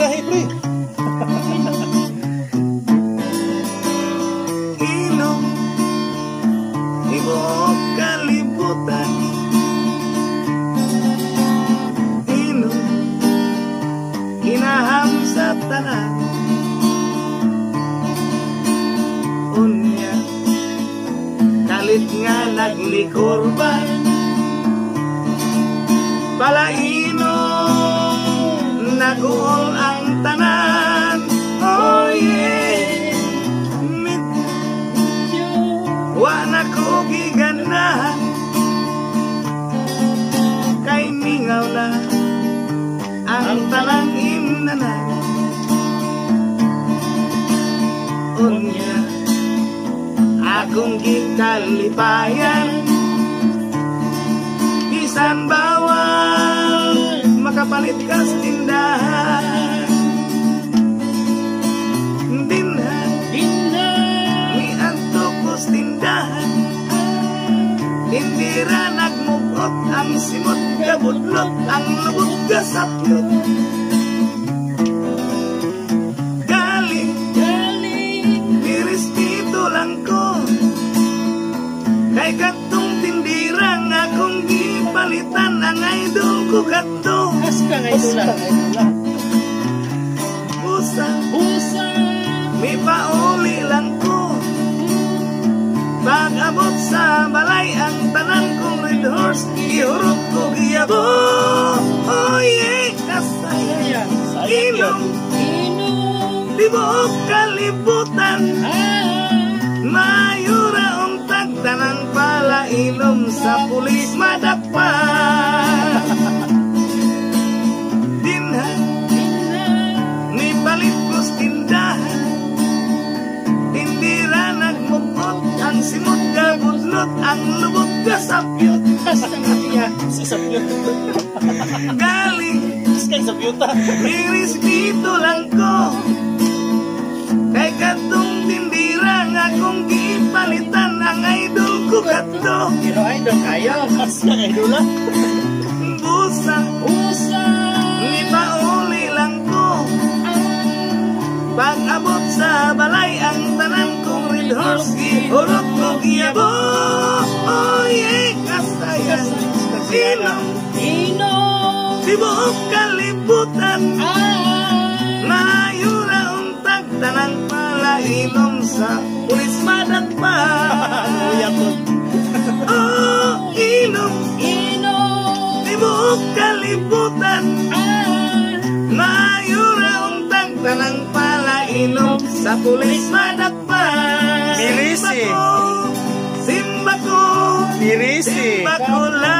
biyahe, pre. Inom, ibuok kalibutan. Inom, kinaham sa tanan. Unya, kalit nga naglikorban. Palainom, naguol ang tanan. Oh yeah, wa na ko giganahan. Kay mingaw na ang talang imnanan. Unya, akong gikalipayan. Bisan bawal makapalit kas tindahan. Dinhan mi antukos tindahan. Indira nagmugot ang simot kabudlot ang lubot kasapyot. Galing miris dito lang ko. Kay katong tindirang akong gipalitan ang idol ko kato. Aska nga idola. Busa mi pauli lang ko. Pag-abot sa balay ang tanan kong red horse, ihurot ko giyabo. Oh yeah, kasaya. Inom, di buok kalibutan. Mayura untag tanang palainom sa pulis madakpa. Dinhan, ni palit kos tindahan. Tindira nagmukot ang simot kabudlot ang lubot kasapyot. Galing miris dito lang ko. Kay katong tindira nga kong gipalitan ang idol ko kato. Pero idol kaya, aska nga idola. Busa ni pauli lang ko. Pag-abot sa balay ang tanan kong red horse, ihurot ko giyabo. Oh yeah, kasayan. Inom, di buok kalibutan. Mayura untag tanang palainom sa pulis madakpa. Oh, inom, di buok kalibutan. Mayura untag tanang palainom sa pulis madakpa. Mirisi. Simba ko lang.